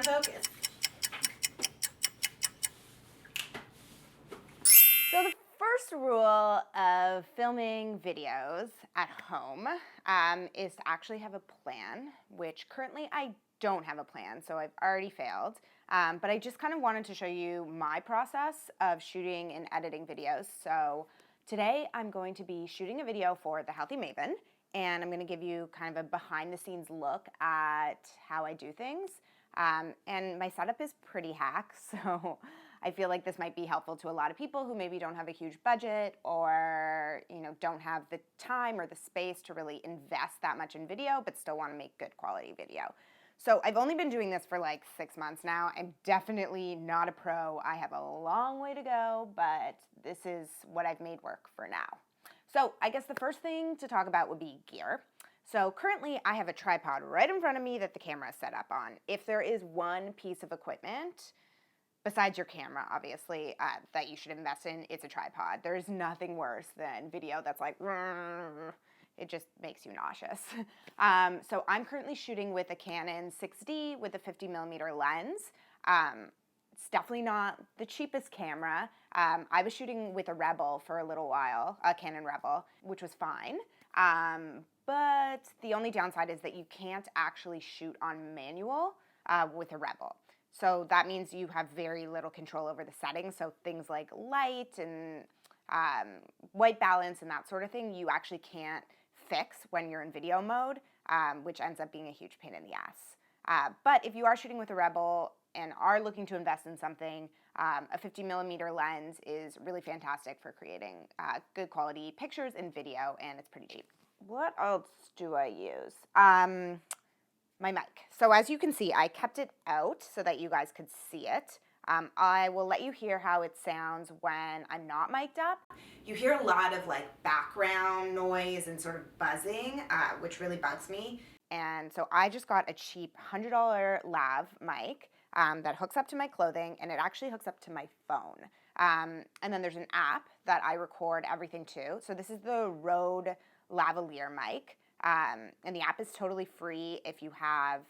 focus. So the first rule of filming videos at home is to actually have a plan, which currently I don't have a plan, so I've already failed. But I just kind of wanted to show you my process of shooting and editing videos. So today I'm going to be shooting a video for The Healthy Maven, and I'm going to give you kind of a behind the scenes look at how I do things. And my setup is pretty hack, so I feel like this might be helpful to a lot of people who maybe don't have a huge budget or, don't have the time or the space to really invest that much in video, but still want to make good quality video. So I've only been doing this for like 6 months now. I'm definitely not a pro. I have a long way to go, but this is what I've made work for now. So I guess the first thing to talk about would be gear. So currently I have a tripod right in front of me that the camera is set up on. If there is one piece of equipment, besides your camera, obviously, that you should invest in, it's a tripod. There's nothing worse than video that's like, it just makes you nauseous. So I'm currently shooting with a Canon 6D with a 50mm lens. It's definitely not the cheapest camera. I was shooting with a Rebel for a little while, a Canon Rebel, which was fine. But the only downside is that you can't actually shoot on manual with a Rebel. So that means you have very little control over the settings. So things like light and white balance and that sort of thing, you actually can't fix when you're in video mode, which ends up being a huge pain in the ass. But if you are shooting with a Rebel and are looking to invest in something, a 50mm lens is really fantastic for creating good quality pictures and video, and it's pretty cheap. What else do I use? My mic. So as you can see, I kept it out so that you guys could see it. I will let you hear how it sounds when I'm not mic'd up. You hear a lot of like background noise and sort of buzzing, which really bugs me. And so I just got a cheap $100 lav mic that hooks up to my clothing, and it actually hooks up to my phone. And then there's an app that I record everything to. So this is the Rode lavalier mic. And the app is totally free if you have,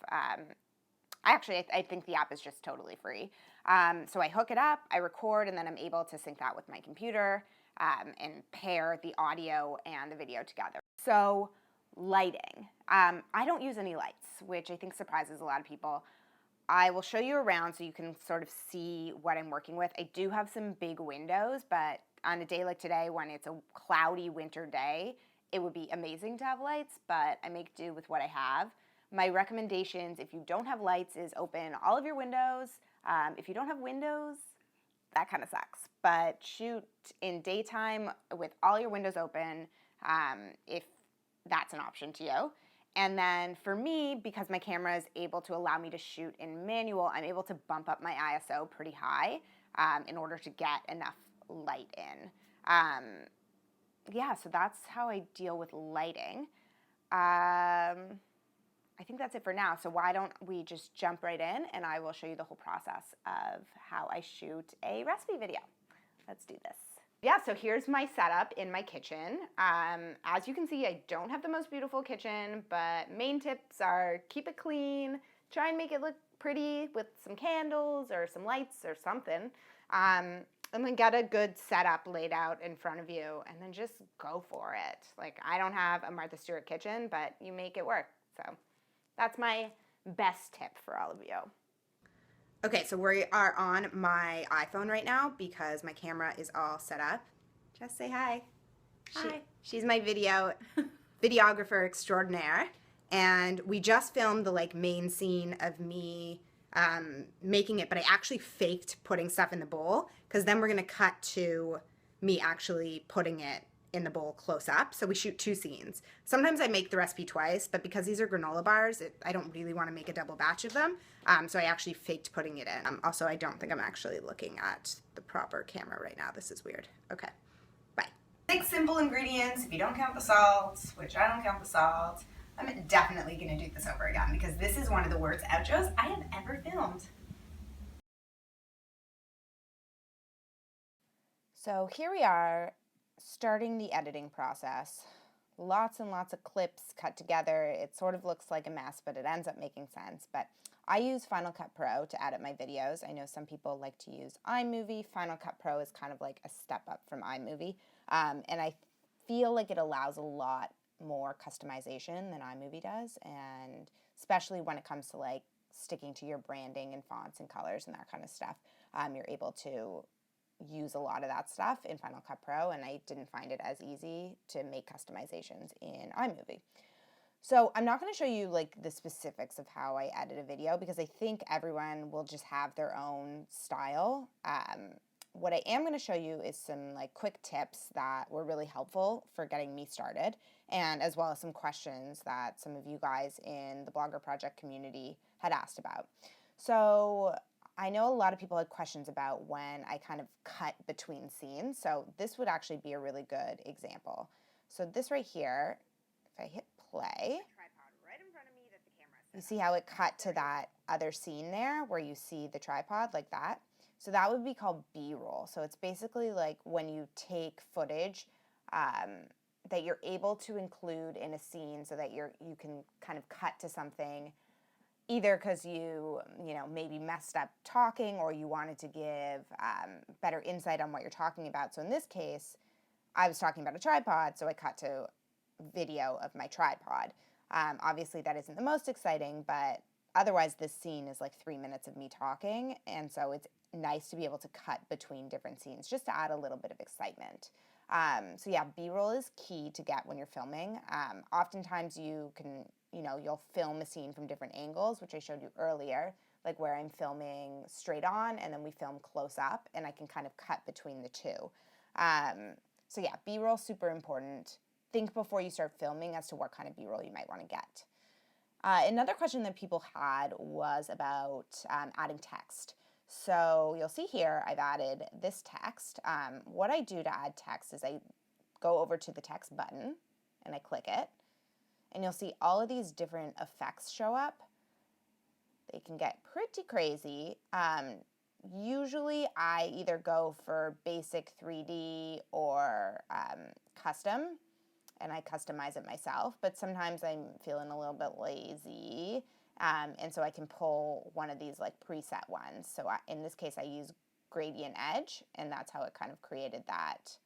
I think the app is just totally free. So I hook it up, I record, and then I'm able to sync that with my computer and pair the audio and the video together. So lighting. I don't use any lights, which I think surprises a lot of people. I will show you around so you can sort of see what I'm working with. I do have some big windows, but on a day like today when it's a cloudy winter day, it would be amazing to have lights, but I make do with what I have. My recommendations, if you don't have lights, is open all of your windows. If you don't have windows, that kind of sucks. But shoot in daytime with all your windows open, if that's an option to you. And then for me, because my camera is able to allow me to shoot in manual, I'm able to bump up my ISO pretty high in order to get enough light in. Yeah, so that's how I deal with lighting. I think that's it for now. So why don't we just jump right in and I will show you the whole process of how I shoot a recipe video. Let's do this. Yeah, so here's my setup in my kitchen. As you can see, I don't have the most beautiful kitchen, but main tips are keep it clean, try and make it look pretty with some candles or some lights or something. And then get a good setup laid out in front of you and then just go for it. Like, I don't have a Martha Stewart kitchen, but you make it work. So that's my best tip for all of you. Okay, so we are on my iPhone right now because my camera is all set up. Just say hi. Hi. She's my videographer extraordinaire. And we just filmed the main scene of me making it, but I actually faked putting stuff in the bowl because then we're going to cut to me actually putting it in the bowl close up. So we shoot 2 scenes. Sometimes I make the recipe twice, but because these are granola bars, I don't really want to make a double batch of them. So I actually faked putting it in. Also, I don't think I'm actually looking at the proper camera right now. This is weird. Okay, bye. 6 simple ingredients if you don't count the salt, which I don't count the salt. I'm definitely going to do this over again because this is one of the worst outros I have ever filmed. So here we are starting the editing process. Lots and lots of clips cut together. It sort of looks like a mess, but it ends up making sense. But I use Final Cut Pro to edit my videos. I know some people like to use iMovie. Final Cut Pro is kind of like a step up from iMovie. And I feel like it allows a lot more customization than iMovie does, and especially when it comes to like sticking to your branding and fonts and colors and that kind of stuff. You're able to use a lot of that stuff in Final Cut Pro, and I didn't find it as easy to make customizations in iMovie. So I'm not going to show you like the specifics of how I edit a video because I think everyone will just have their own style. What I am going to show you is some like quick tips that were really helpful for getting me started, and as well as some questions that some of you guys in the Blogger Project community had asked about. So I know a lot of people had questions about when I kind of cut between scenes, so this would actually be a really good example. So this right here, if I hit play, you see how it cut to that other scene there where you see the tripod like that? So that would be called B-roll. So it's basically like when you take footage that you're able to include in a scene so that you can kind of cut to something either because you maybe messed up talking or you wanted to give better insight on what you're talking about. So in this case, I was talking about a tripod, so I cut to video of my tripod. Obviously that isn't the most exciting, but otherwise this scene is like 3 minutes of me talking, and so it's nice to be able to cut between different scenes just to add a little bit of excitement. So yeah, B-roll is key to get when you're filming. Oftentimes you can, you'll film a scene from different angles, which I showed you earlier, like where I'm filming straight on and then we film close up, and I can kind of cut between the two. So yeah, B-roll super important. Think before you start filming as to what kind of B-roll you might want to get. Another question that people had was about adding text. So you'll see here I've added this text. What I do to add text is I go over to the text button and I click it, and you'll see all of these different effects show up. They can get pretty crazy. Usually I either go for basic 3D or custom, and I customize it myself, but sometimes I'm feeling a little bit lazy, and so I can pull one of these like preset ones. So in this case I use gradient edge, and that's how it kind of created that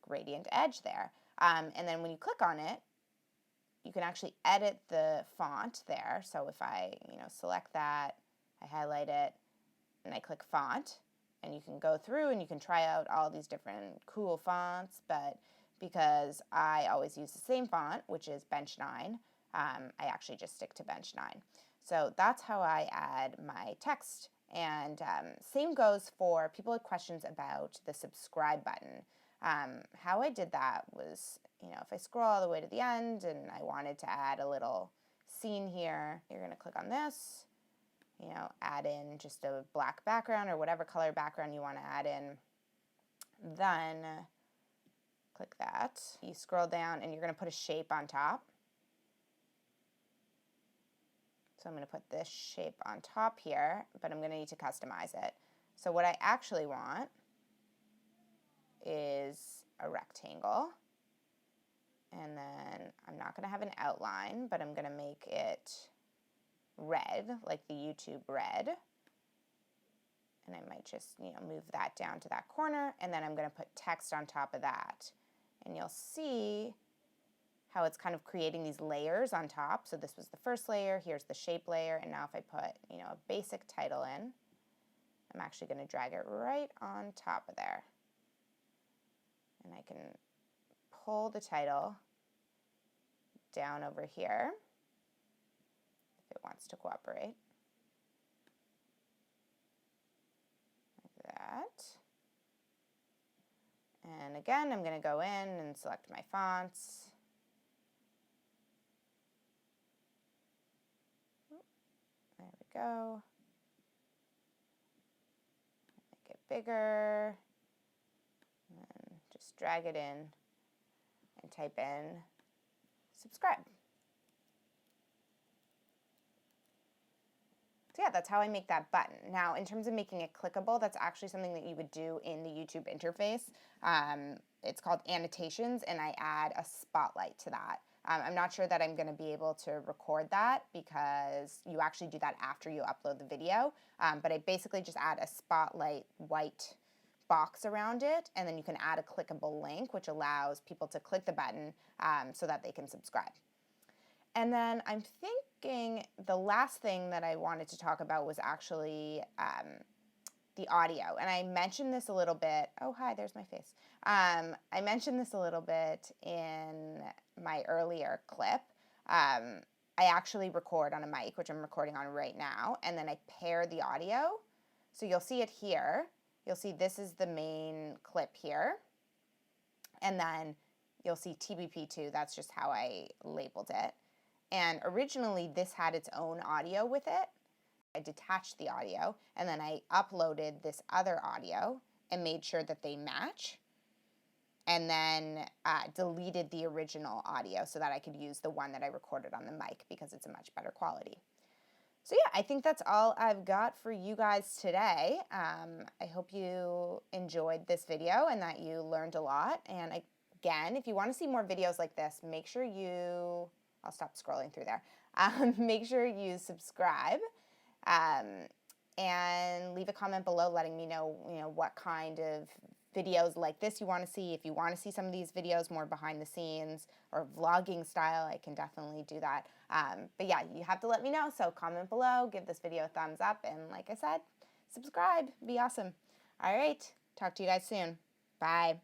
gradient edge there. And then when you click on it, you can actually edit the font there. So if I select that, I highlight it, and I click font, and you can go through and you can try out all these different cool fonts, but because I always use the same font, which is Bench 9, I actually just stick to Bench 9. So that's how I add my text. And same goes for people with questions about the subscribe button. How I did that was, if I scroll all the way to the end and I wanted to add a little scene here, you're going to click on this, add in just a black background or whatever color background you want to add in. Then click that. You scroll down and you're going to put a shape on top. So I'm going to put this shape on top here, but I'm going to need to customize it. So what I actually want is a rectangle. And then I'm not going to have an outline, but I'm going to make it red, like the YouTube red. And I might just, move that down to that corner, and then I'm going to put text on top of that. And you'll see how it's kind of creating these layers on top. So this was the first layer, here's the shape layer, and now if I put, a basic title in, I'm actually going to drag it right on top of there. And I can pull the title down over here if it wants to cooperate. Like that. And again, I'm going to go in and select my fonts. There we go. Make it bigger. And then just drag it in and type in subscribe. So yeah, that's how I make that button. Now, in terms of making it clickable, that's actually something that you would do in the YouTube interface. It's called annotations, and I add a spotlight to that. I'm not sure that I'm going to be able to record that because you actually do that after you upload the video. But I basically just add a spotlight white box around it, and then you can add a clickable link, which allows people to click the button so that they can subscribe. And then I'm thinking the last thing that I wanted to talk about was actually the audio. And I mentioned this a little bit. Oh, hi, there's my face. I mentioned this a little bit in my earlier clip. I actually record on a mic, which I'm recording on right now, and then I pair the audio. So you'll see it here. You'll see this is the main clip here. And then you'll see TBP2. That's just how I labeled it. And originally, this had its own audio with it. I detached the audio, and then I uploaded this other audio and made sure that they match, and then deleted the original audio so that I could use the one that I recorded on the mic because it's a much better quality. So yeah, I think that's all I've got for you guys today. I hope you enjoyed this video and that you learned a lot. And again, if you want to see more videos like this, make sure you, I'll stop scrolling through there, make sure you subscribe. And leave a comment below letting me know, what kind of videos like this you want to see. If you want to see some of these videos more behind the scenes or vlogging style, I can definitely do that. But yeah, you have to let me know. So comment below, give this video a thumbs up, and like I said, subscribe. Be awesome. All right, talk to you guys soon. Bye.